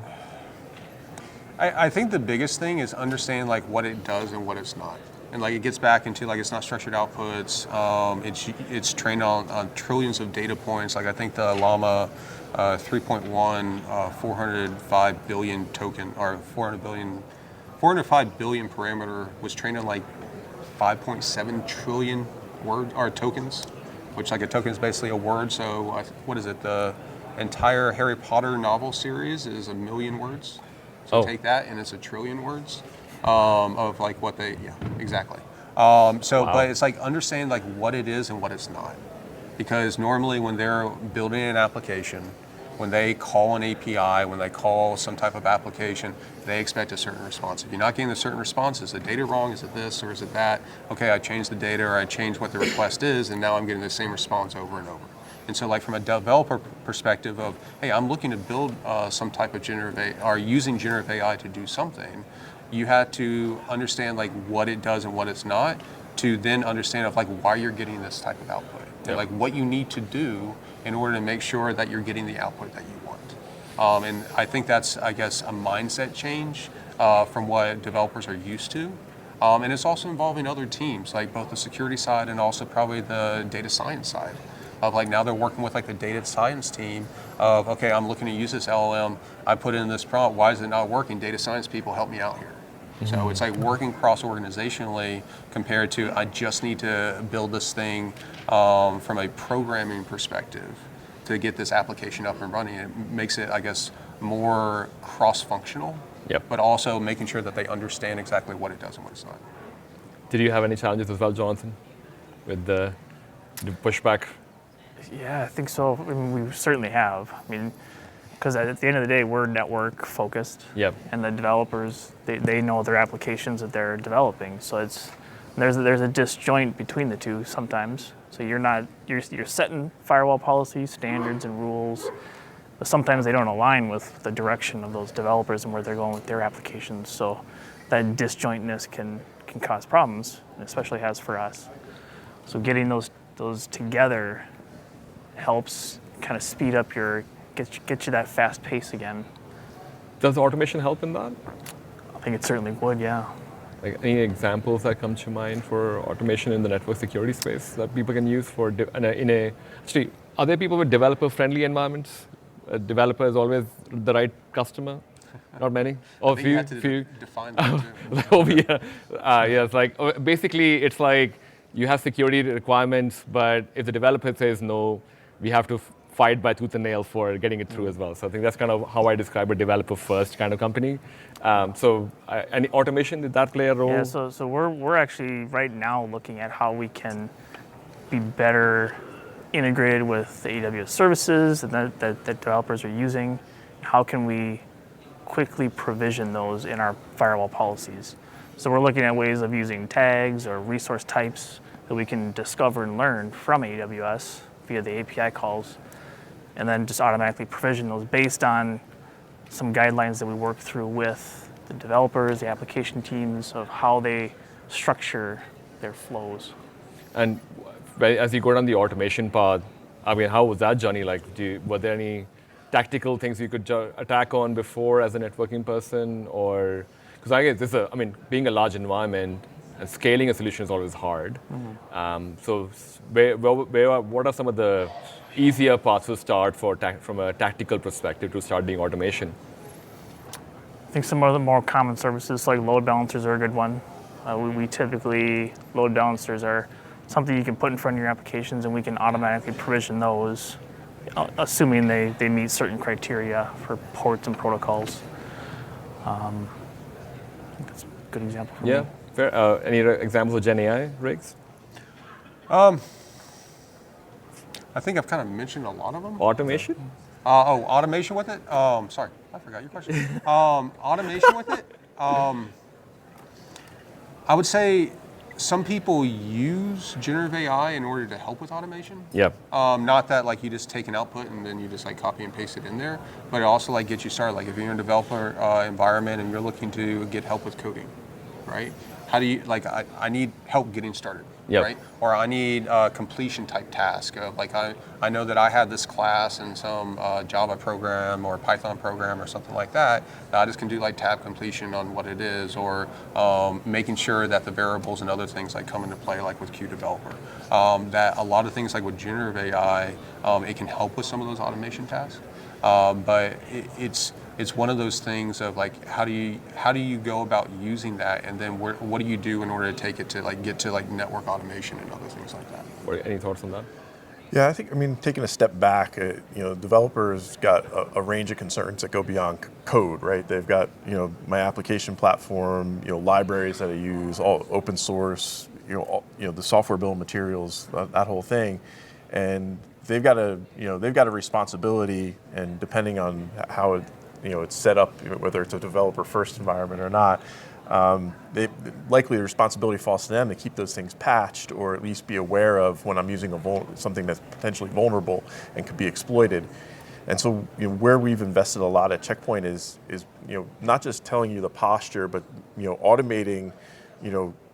I think the biggest thing is understanding like what it does and what it's not. And like it gets back into like it's not structured outputs. It's trained on trillions of data points. Like I think the Llama 3.1 405 billion token or 405 billion parameter was trained on like 5.7 trillion word or tokens, which like a token is basically a word. So what is it? The entire Harry Potter novel series is 1 million words. So take that and it's 1 trillion words. Of like what exactly. Wow. But it's like understanding like what it is and what it's not. Because normally when they're building an application, when they call an API, when they call some type of application, they expect a certain response. If you're not getting a certain response, is the data wrong? Is it this or is it that? Okay, I changed the data or I changed what the request is and now I'm getting the same response over and over. And so like from a developer perspective of, hey, I'm looking to build some type of generative AI, or using generative AI to do something, you have to understand like what it does and what it's not to then understand of like why you're getting this type of output. Yep. And like what you need to do in order to make sure that you're getting the output that you want. And I think that's, I guess, a mindset change from what developers are used to. And it's also involving other teams, like both the security side and also probably the data science side. of like now they're working with like the data science team of, okay, I'm looking to use this LLM. I put in this prompt. Why is it not working? Data science people help me out here. So it's like working cross-organizationally compared to I just need to build this thing from a programming perspective to get this application up and running. It makes it, I guess, more cross-functional, but also making sure that they understand exactly what it does and what it's not. Did you have any challenges as well, Jonathan, with the pushback? Yeah, I think so. I mean, we certainly have. I mean, because at the end of the day, we're network focused, and the developers they know their applications that they're developing. So there's a disjoint between the two sometimes. So you're setting firewall policies, standards, and rules, but sometimes they don't align with the direction of those developers and where they're going with their applications. So that disjointness can cause problems, and especially has for us. So getting those together helps kind of speed up get you that fast pace again. Does automation help in that? I think it certainly would, yeah. Like any examples that come to mind for automation in the network security space that people can use for actually, are there people with developer-friendly environments? A developer is always the right customer. Not many. I think you had to define that too. It's like basically it's like you have security requirements, but if the developer says no, we have to fight by tooth and nail for getting it through as well. So I think that's kind of how I describe a developer-first kind of company. Any automation, did that play a role? Yeah, so we're actually right now looking at how we can be better integrated with the AWS services that developers are using. How can we quickly provision those in our firewall policies? So we're looking at ways of using tags or resource types that we can discover and learn from AWS via the API calls, and then just automatically provision those based on some guidelines that we work through with the developers, the application teams, of how they structure their flows. And as you go down the automation path, I mean, how was that journey like? Were there any tactical things you could attack on before as a networking person? Or, because I guess being a large environment and scaling a solution is always hard. So what are some of the easier paths to start from a tactical perspective to start doing automation? I think some of the more common services like load balancers are a good one. We typically, load balancers are something you can put in front of your applications and we can automatically provision those, assuming they meet certain criteria for ports and protocols. I think that's a good example for me. Fair. Any examples of Gen AI rigs? I think I've kind of mentioned a lot of them. Automation? Automation with it? Sorry, I forgot your question. Automation with it? I would say some people use generative AI in order to help with automation. Not that like you just take an output and then you just like copy and paste it in there, but it also like gets you started. Like if you're in a developer environment and you're looking to get help with coding, right? How do you, like I need help getting started, right? Or I need a completion type task of like, I know that I had this class in some Java program or Python program or something like that, I just can do like tab completion on what it is, or making sure that the variables and other things like come into play like with QDeveloper. That a lot of things like with generative AI, it can help with some of those automation tasks. But it's one of those things of like how do you go about using that, and then what do you do in order to take it to like get to like network automation and other things like that? Any thoughts on that? Yeah, I think, taking a step back, developers got a range of concerns that go beyond code, right? They've got, my application platform, libraries that I use, all open source, the software bill of materials, that whole thing, and they've got a responsibility, and depending on how it's set up, whether it's a developer-first environment or not, likely the responsibility falls to them to keep those things patched, or at least be aware of when I'm using something that's potentially vulnerable and could be exploited. And so, where we've invested a lot at Checkpoint is not just telling you the posture, but automating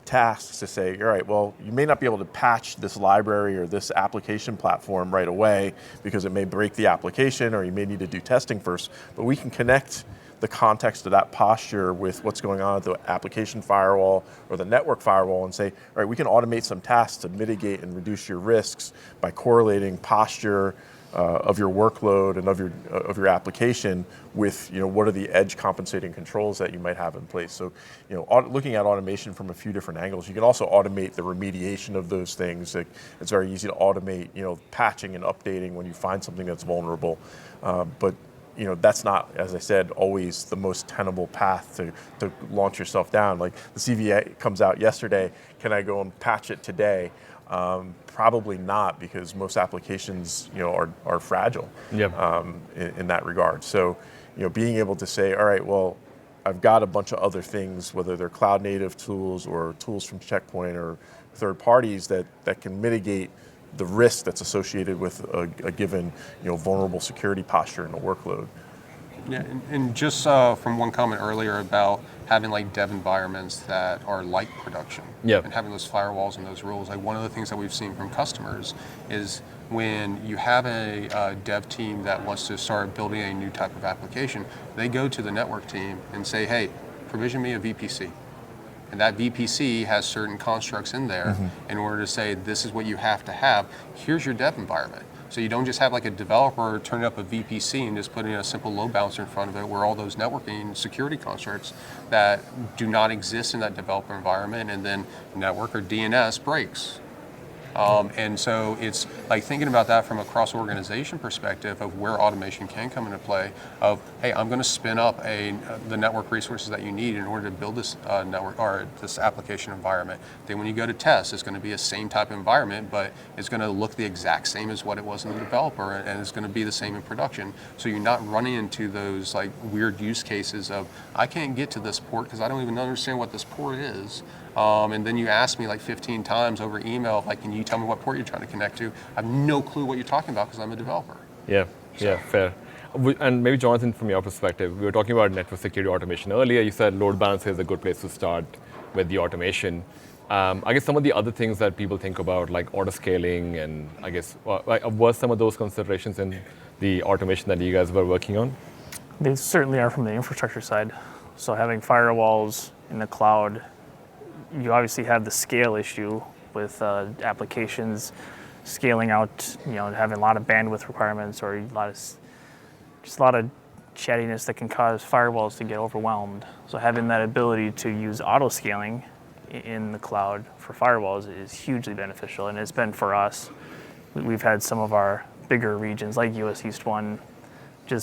tasks to say, all right, well, you may not be able to patch this library or this application platform right away because it may break the application, or you may need to do testing first, but we can connect the context of that posture with what's going on at the application firewall or the network firewall and say, all right, we can automate some tasks to mitigate and reduce your risks by correlating posture of your workload and of your application with what are the edge compensating controls that you might have in place. So looking at automation from a few different angles. You can also automate the remediation of those things. It's very easy to automate patching and updating when you find something that's vulnerable, but that's not, as I said, always the most tenable path to launch yourself down. Like the CVA comes out yesterday, can I go and patch it today? Probably not, because most applications, are fragile. Yep. In that regard. So, being able to say, all right, well, I've got a bunch of other things, whether they're cloud native tools or tools from Checkpoint or third parties that can mitigate the risk that's associated with a given, vulnerable security posture in a workload. Yeah, and just from one comment earlier about having like dev environments that are like production, yep, and having those firewalls and those rules. Like one of the things that we've seen from customers is when you have a dev team that wants to start building a new type of application, they go to the network team and say, hey, provision me a VPC. And that VPC has certain constructs in there in order to say, this is what you have to have. Here's your dev environment. So you don't just have like a developer turning up a VPC and just putting a simple load balancer in front of it where all those networking security constructs that do not exist in that developer environment, and then network or DNS breaks. And so it's like thinking about that from a cross-organization perspective of where automation can come into play of, hey, I'm going to spin up the network resources that you need in order to build this network or this application environment. Then when you go to test, it's going to be a same type environment, but it's going to look the exact same as what it was in the developer, and it's going to be the same in production. So you're not running into those like weird use cases of, I can't get to this port because I don't even understand what this port is. And then you ask me like 15 times over email, like, can you tell me what port you're trying to connect to? I have no clue what you're talking about because I'm a developer. Yeah, fair. And maybe Jonathan, from your perspective, we were talking about network security automation earlier. You said load balancer is a good place to start with the automation. I guess some of the other things that people think about, like auto scaling, and I guess, were some of those considerations in the automation that you guys were working on? They certainly are from the infrastructure side. So having firewalls in the cloud, you obviously have the scale issue with applications scaling out, having a lot of bandwidth requirements or a lot of chattiness that can cause firewalls to get overwhelmed. So having that ability to use auto scaling in the cloud for firewalls is hugely beneficial, and it's been for us. We've had some of our bigger regions like US East 1,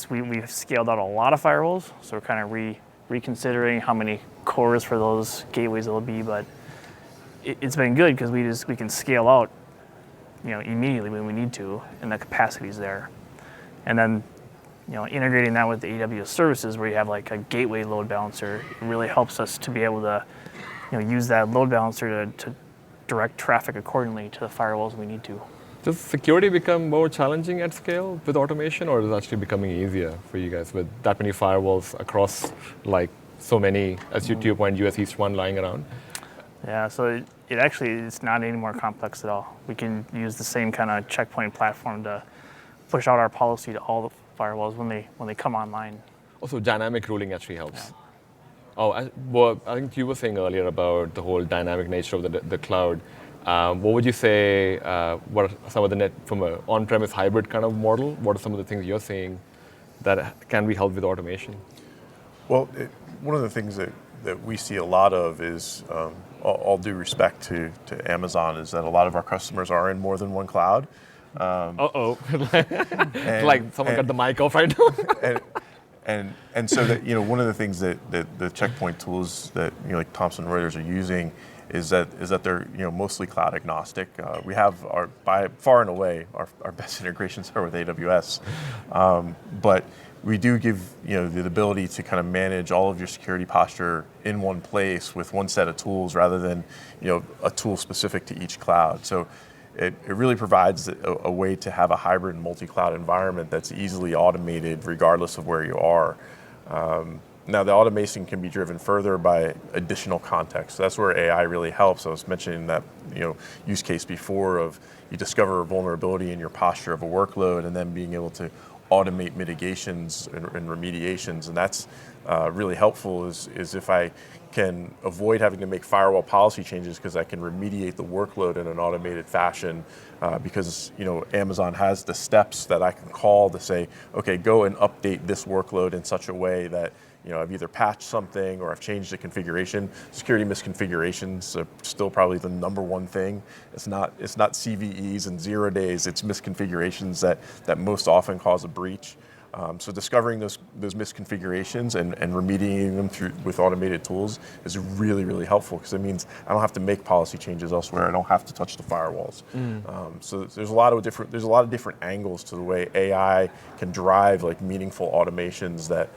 we've scaled out a lot of firewalls, so we're kind of reconsidering how many cores for those gateways there'll be, but it's been good because we can scale out, immediately when we need to, and the capacity's there. And then, integrating that with the AWS services where you have like a gateway load balancer, it really helps us to be able to, use that load balancer to direct traffic accordingly to the firewalls we need to. Does security become more challenging at scale with automation, or is it actually becoming easier for you guys with that many firewalls across like so many, as to your point, US East 1 lying around? Yeah, so it's not any more complex at all. We can use the same kind of Checkpoint platform to push out our policy to all the firewalls when they come online. Also, dynamic ruling actually helps. Yeah. I think you were saying earlier about the whole dynamic nature of the cloud. What would you say, what are some of from an on-premise hybrid kind of model, what are some of the things you're seeing that can be helped with automation? Well, one of the things that we see a lot of is, all due respect to Amazon, is that a lot of our customers are in more than one cloud. Like someone got the mic off right now. and so that one of the things that the Checkpoint tools that like Thomson Reuters are using is that they're mostly cloud agnostic. We have by far and away our best integrations are with AWS, but we do give the ability to kind of manage all of your security posture in one place with one set of tools rather than a tool specific to each cloud. So it really provides a way to have a hybrid multi-cloud environment that's easily automated regardless of where you are. Now the automation can be driven further by additional context. So that's where AI really helps. I was mentioning that use case before of you discover a vulnerability in your posture of a workload and then being able to automate mitigations and remediations, and that's really helpful. Is if I can avoid having to make firewall policy changes because I can remediate the workload in an automated fashion, because Amazon has the steps that I can call to say, okay, go and update this workload in such a way that I've either patched something or I've changed the configuration. Security misconfigurations are still probably the number one thing. It's not CVEs and 0 days. It's misconfigurations that most often cause a breach. So discovering those misconfigurations and remediating them with automated tools is really, really helpful, because it means I don't have to make policy changes elsewhere. I don't have to touch the firewalls. So there's a lot of different angles to the way AI can drive like meaningful automations that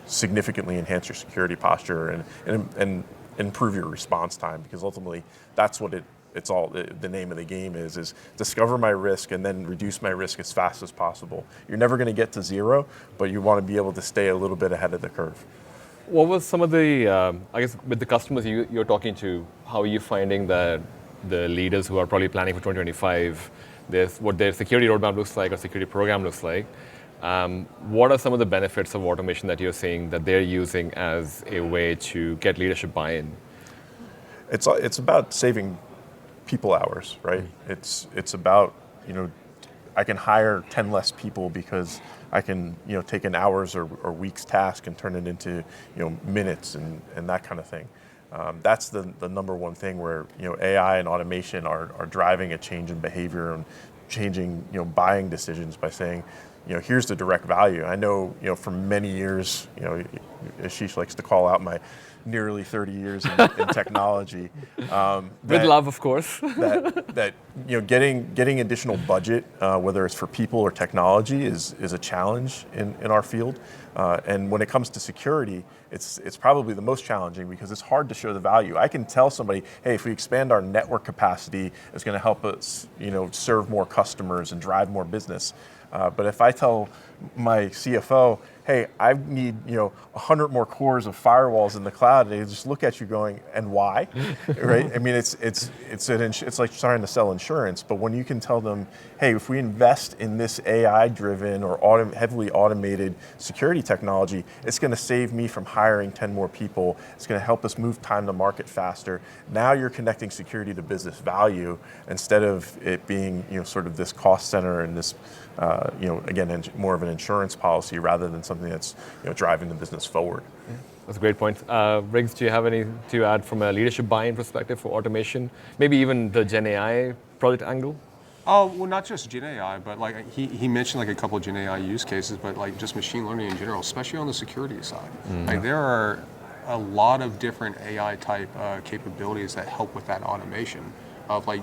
significantly enhance your security posture and improve your response time, because ultimately that's what it's all the name of the game is discover my risk and then reduce my risk as fast as possible. You're never going to get to zero, but you want to be able to stay a little bit ahead of the curve. What was some of the, I guess, with the customers you're talking to, how are you finding that the leaders who are probably planning for 2025, what their security roadmap looks like or security program looks like? What are some of the benefits of automation that you're seeing that they're using as a way to get leadership buy-in? It's about saving people hours, right? It's about, I can hire 10 less people because I can, take an hours or weeks task and turn it into, minutes and that kind of thing. That's the number one thing where, AI and automation are driving a change in behavior and changing, buying decisions by saying, here's the direct value. I know, for many years, Ashish likes to call out my nearly 30 years in technology. With love, of course. that getting additional budget, whether it's for people or technology, is a challenge in our field. And when it comes to security, it's probably the most challenging, because it's hard to show the value. I can tell somebody, hey, if we expand our network capacity, it's going to help us, serve more customers and drive more business. But if I tell my CFO, hey, I need 100 more cores of firewalls in the cloud, and they just look at you going, and why? Right? I mean, it's like trying to sell insurance. But when you can tell them, hey, if we invest in this AI-driven or heavily automated security technology, it's going to save me from hiring 10 more people. It's going to help us move time to market faster. Now you're connecting security to business value instead of it being sort of this cost center and this again, more of an insurance policy rather than something that's driving the business forward. That's a great point. Riggs, do you have any to add from a leadership buy-in perspective for automation? Maybe even the Gen AI project angle? Oh, well, not just Gen AI, but like he mentioned like a couple of Gen AI use cases, but like just machine learning in general, especially on the security side. Like there are a lot of different AI type capabilities that help with that automation of like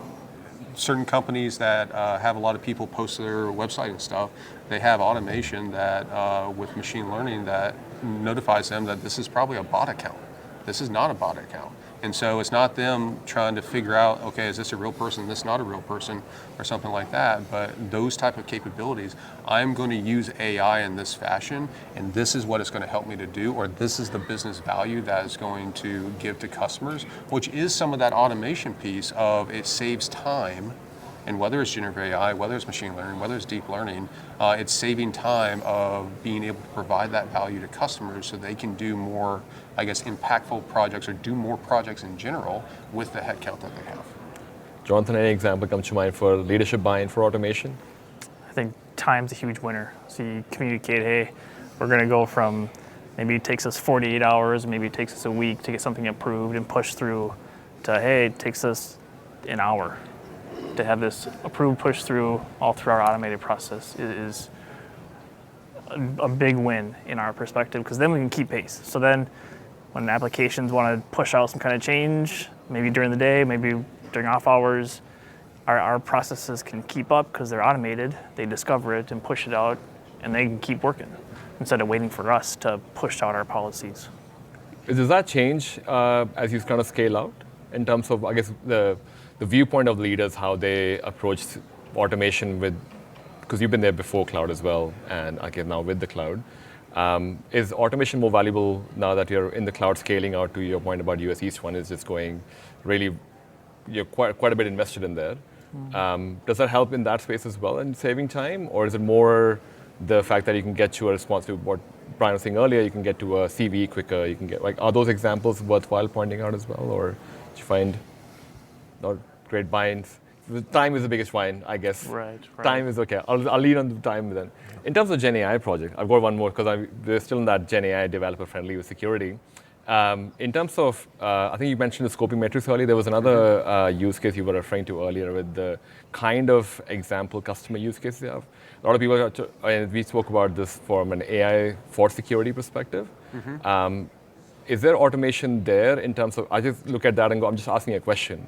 certain companies that have a lot of people post to their website and stuff. They have automation that with machine learning that notifies them that this is probably a bot account. This is not a bot account. And so it's not them trying to figure out, okay, is this a real person, this not a real person, or something like that. But those type of capabilities, I'm going to use AI in this fashion, and this is what it's going to help me to do, or this is the business value that it's going to give to customers, which is some of that automation piece of it saves time. And whether it's generative AI, whether it's machine learning, whether it's deep learning, it's saving time of being able to provide that value to customers so they can do more, I guess, impactful projects or do more projects in general with the headcount that they have. Jonathan, any example comes to mind for leadership buy-in for automation? I think time's a huge winner. So you communicate, hey, we're going to go from maybe it takes us 48 hours, maybe it takes us a week to get something approved and pushed through, to hey, it takes us an hour to have this approved, pushed through all through our automated process is a big win in our perspective, because then we can keep pace. So then when applications want to push out some kind of change, maybe during the day, maybe during off hours, our processes can keep up because they're automated. They discover it and push it out, and they can keep working instead of waiting for us to push out our policies. Does that change as you kind of scale out in terms of, I guess, the viewpoint of leaders, how they approach automation with, because you've been there before cloud as well, and again now with the cloud. Is automation more valuable now that you're in the cloud scaling out, to your point about US East 1 is just going really, you're quite a bit invested in there. Does that help in that space as well in saving time, or is it more the fact that you can get to a response to what Brian was saying earlier, you can get to a CV quicker, you can get, like, are those examples worthwhile pointing out as well, or do you find not great binds? The time is the biggest one, I guess. Right. Time is okay. I'll lead on the time then. In terms of Gen AI project, I've got one more because we're still in that Gen AI developer friendly with security. In terms of, I think you mentioned the scoping metrics earlier. There was another use case you were referring to earlier with the kind of example customer use case you have. A lot of people, and we spoke about this from an AI for security perspective. Is there automation there in terms of, I just look at that and go, I'm just asking a question.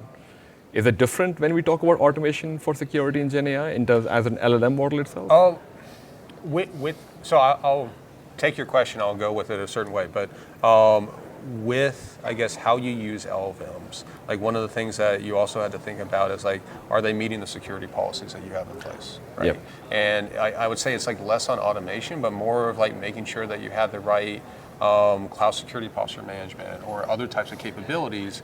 Is it different when we talk about automation for security in Gen AI in terms as an LLM model itself? So I'll take your question, I'll go with it a certain way, but with, I guess, how you use LLMs, like one of the things that you also had to think about is like, are they meeting the security policies that you have in place, right? Yep. And I would say it's like less on automation, but more of like making sure that you have the right cloud security posture management or other types of capabilities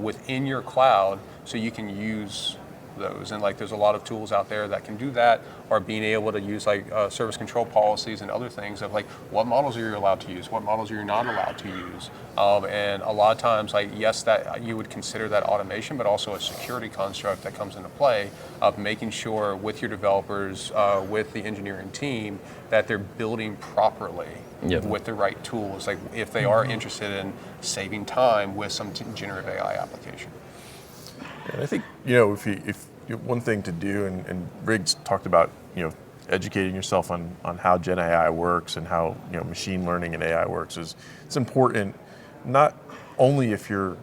within your cloud so you can use those. And like there's a lot of tools out there that can do that, or being able to use like service control policies and other things of like what models are you allowed to use, what models are you not allowed to use. And a lot of times, like, yes, that you would consider that automation, but also a security construct that comes into play of making sure with your developers, with the engineering team, that they're building properly with the right tools. Like if they are interested in saving time with some generative AI application. And I think, if one thing to do, and Riggs talked about, educating yourself on how Gen AI works and how, machine learning and AI works it's important, not only if you're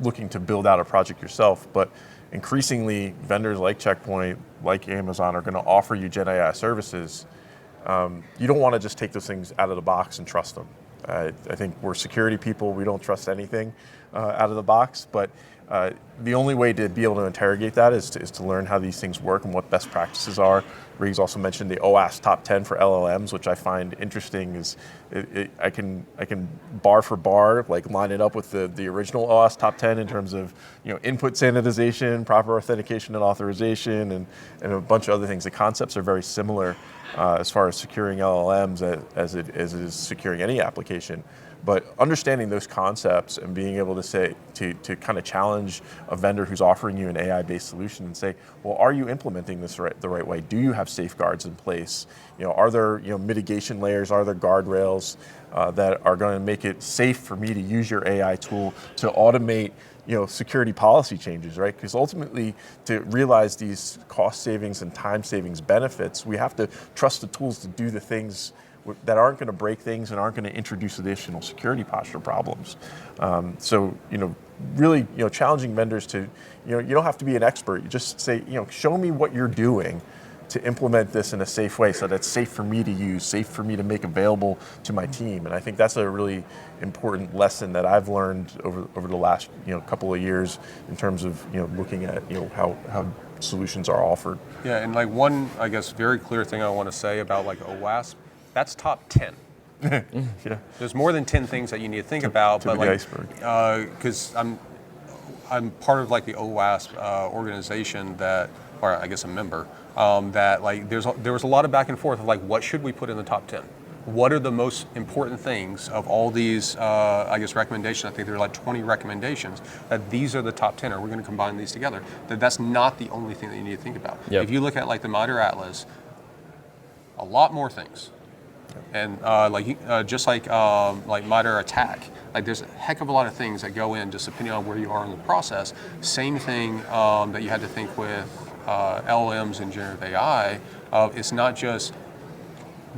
looking to build out a project yourself, but increasingly vendors like Checkpoint, like Amazon are going to offer you Gen AI services. You don't want to just take those things out of the box and trust them. I think we're security people, we don't trust anything out of the box, but the only way to be able to interrogate that is to learn how these things work and what best practices are. Riggs also mentioned the OWASP top 10 for LLMs, which I find interesting. Is I can bar for bar like line it up with the original OWASP top 10 in terms of input sanitization, proper authentication and authorization, and a bunch of other things. The concepts are very similar as far as securing LLMs as it is securing any application. But understanding those concepts and being able to say, to kind of challenge a vendor who's offering you an AI-based solution and say, well, are you implementing this the right way? Do you have safeguards in place? Are there mitigation layers? Are there guardrails that are going to make it safe for me to use your AI tool to automate security policy changes, right? Because ultimately, to realize these cost savings and time savings benefits, we have to trust the tools to do the things that aren't going to break things and aren't going to introduce additional security posture problems. So, really, challenging vendors to, you don't have to be an expert. You just say, show me what you're doing to implement this in a safe way so that it's safe for me to use, safe for me to make available to my team. And I think that's a really important lesson that I've learned over the last, couple of years in terms of, looking at, how solutions are offered. Yeah, and like one, I guess, very clear thing I want to say about like OWASP, that's top 10. Yeah. There's more than 10 things that you need to think about, but like, because I'm part of like the OWASP organization that, or I guess a member, that like there was a lot of back and forth of like what should we put in the top 10? What are the most important things of all these, I guess, recommendations? I think there are like 20 recommendations, that these are the top 10, or we're going to combine these together. That's not the only thing that you need to think about. Yep. If you look at like the MITRE Atlas, a lot more things. And just like MITRE ATT&CK, like there's a heck of a lot of things that go in just depending on where you are in the process. Same thing that you had to think with LLMs and generative AI. It's not just,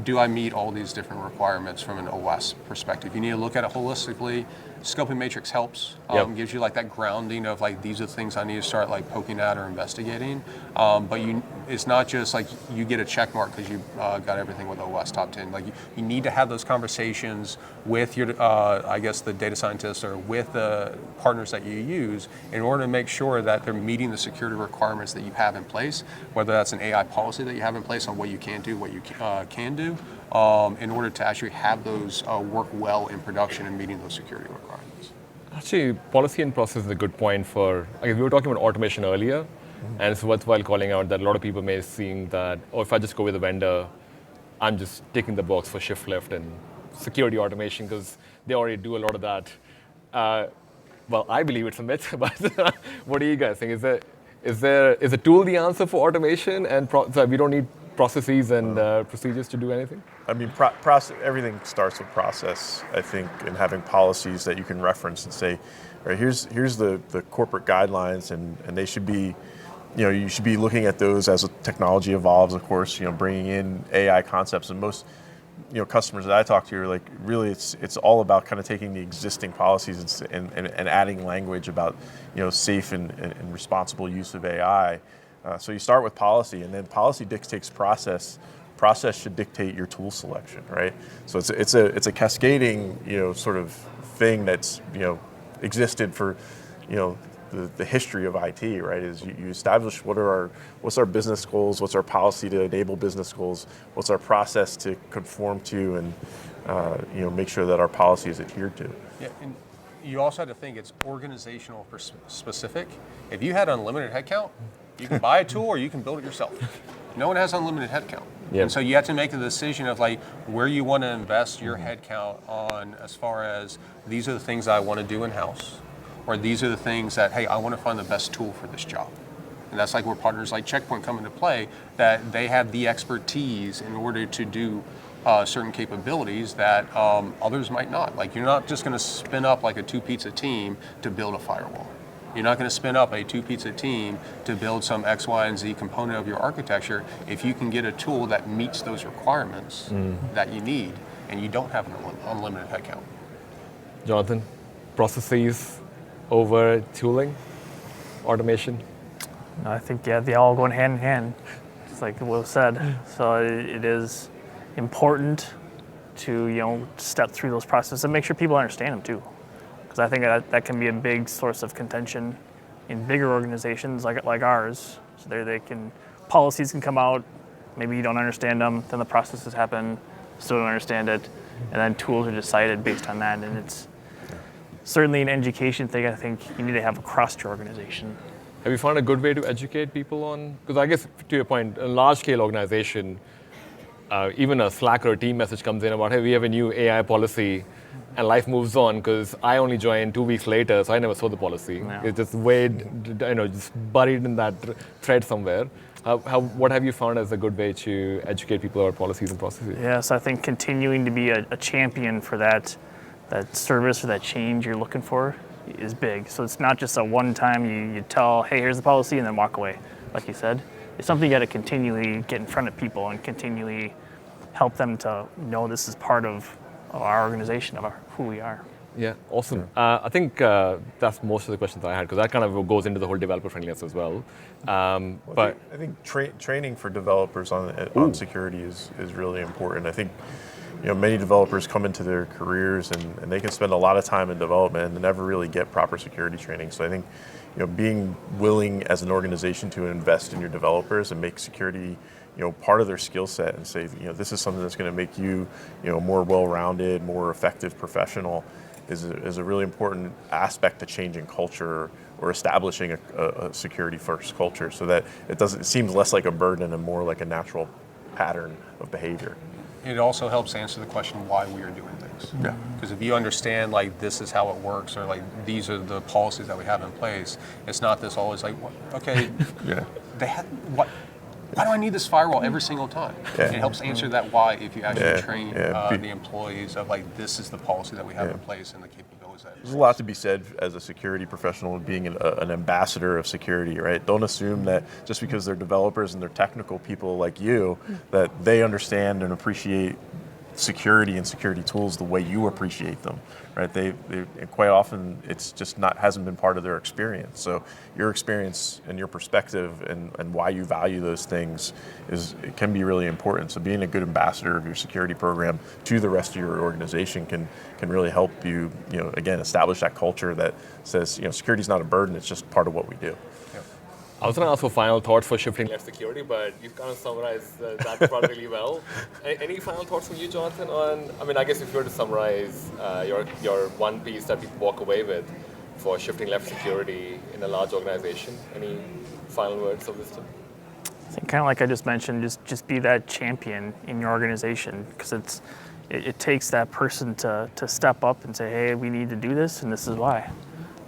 do I meet all these different requirements from an OWASP perspective? You need to look at it holistically. Scoping matrix helps, gives you like that grounding of like, these are the things I need to start like poking at or investigating. But it's not just like you get a check mark because you got everything with OWASP top 10. Like you need to have those conversations with your, I guess the data scientists or with the partners that you use in order to make sure that they're meeting the security requirements that you have in place, whether that's an AI policy that you have in place on what you can do, what you can do, in order to actually have those work well in production and meeting those security requirements. Actually, policy and process is a good point for, we were talking about automation earlier, and it's worthwhile calling out that a lot of people may be seeing that, if I just go with a vendor, I'm just ticking the box for shift left and security automation because they already do a lot of that. Well, I believe it's a myth, but what do you guys think? Is a tool the answer for automation, and so we don't need processes and procedures to do anything? I mean, everything starts with process, I think, and having policies that you can reference and say, all right, here's the corporate guidelines, and they should be, you should be looking at those as technology evolves, of course, bringing in AI concepts. And most, customers that I talk to are like, really, it's all about kind of taking the existing policies and adding language about, safe and responsible use of AI. So you start with policy, and then policy dictates process. Process should dictate your tool selection, right? So it's a cascading, sort of thing that's, existed for, the history of IT, right? Is you establish what's our business goals, what's our policy to enable business goals, what's our process to conform to, and make sure that our policy is adhered to. Yeah, and you also have to think it's organizational specific. If you had unlimited headcount, you can buy a tool or you can build it yourself. No one has unlimited headcount. Yep. And so you have to make the decision of like where you want to invest your headcount on, as far as these are the things I want to do in-house, or these are the things that, hey, I want to find the best tool for this job. And that's like where partners like Checkpoint come into play, that they have the expertise in order to do certain capabilities that others might not. Like, you're not just going to spin up like a two-pizza team to build a firewall. You're not going to spin up a two-pizza team to build some X, Y, and Z component of your architecture if you can get a tool that meets those requirements that you need, and you don't have an unlimited headcount. Jonathan, processes over tooling, automation? I think, yeah, they all go hand in hand, just like Will said. So it is important to, step through those processes and make sure people understand them too. Because I think that can be a big source of contention in bigger organizations like ours. So policies can come out, maybe you don't understand them, then the processes happen, still don't understand it, and then tools are decided based on that. And it's certainly an education thing I think you need to have across your organization. Have you found a good way to educate people on, because I guess to your point, a large scale organization, even a Slack or a team message comes in about, hey, we have a new AI policy, and life moves on because I only joined 2 weeks later, so I never saw the policy. No. It's just just buried in that thread somewhere. What have you found as a good way to educate people about policies and processes? Yes, I think continuing to be a champion for that service or that change you're looking for is big. So it's not just a one-time you tell, hey, here's the policy, and then walk away, like you said. It's something you got to continually get in front of people and continually help them to know this is part of our organization, of who we are. Yeah, awesome. I think that's most of the questions I had, because that kind of goes into the whole developer friendliness as well. I think training for developers on security is really important. I think many developers come into their careers and they can spend a lot of time in development and never really get proper security training. So I think being willing as an organization to invest in your developers and make security part of their skill set and say, this is something that's going to make you, more well-rounded, more effective professional is a really important aspect to changing culture or establishing a security-first culture, so that it seems less like a burden and more like a natural pattern of behavior. It also helps answer the question why we are doing things. Yeah. Because if you understand like this is how it works, or like these are the policies that we have in place, it's not this always like, okay, Yeah. Why do I need this firewall every single time? Yeah. It helps answer that why if you actually train Yeah. the employees of like, this is the policy that we have in place and the capabilities that There's a lot to be said as a security professional, being an ambassador of security, right? Don't assume that just because they're developers and they're technical people like you, that they understand and appreciate security and security tools the way you appreciate them, right? They quite often it's just hasn't been part of their experience. So your experience and your perspective and why you value those things it can be really important. So being a good ambassador of your security program to the rest of your organization can really help you, again, establish that culture that says, security is not a burden, it's just part of what we do. I was going to ask for final thoughts for shifting left security, but you've kind of summarized that part really well. Any final thoughts from you, Jonathan, I guess if you were to summarize your one piece that people walk away with for shifting left security in a large organization, any final words of wisdom? I think kind of like I just mentioned, just be that champion in your organization, because it takes that person to step up and say, hey, we need to do this, and this is why,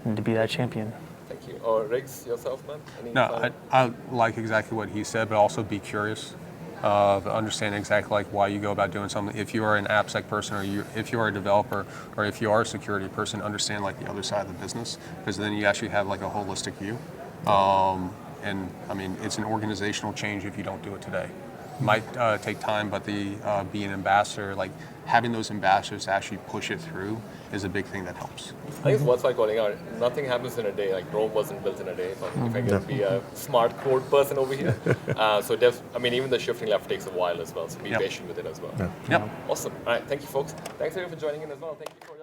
and to be that champion. Thank you. Or Riggs, yourself, man? Any No, final- I like exactly what he said, but also be curious of understanding exactly like why you go about doing something. If you are an AppSec person, or if you are a developer, or if you are a security person, understand like the other side of the business, because then you actually have like a holistic view. And I mean, it's an organizational change if you don't do it today. Might take time, but be an ambassador, like having those ambassadors to actually push it through is a big thing that helps. I think it's worthwhile calling out. Nothing happens in a day. Like Rome wasn't built in a day. If I can be a smart code person over here. I mean, even the shifting left takes a while as well. So be patient with it as well. Yep. Awesome. All right. Thank you, folks. Thanks everyone for joining in as well. Thank you for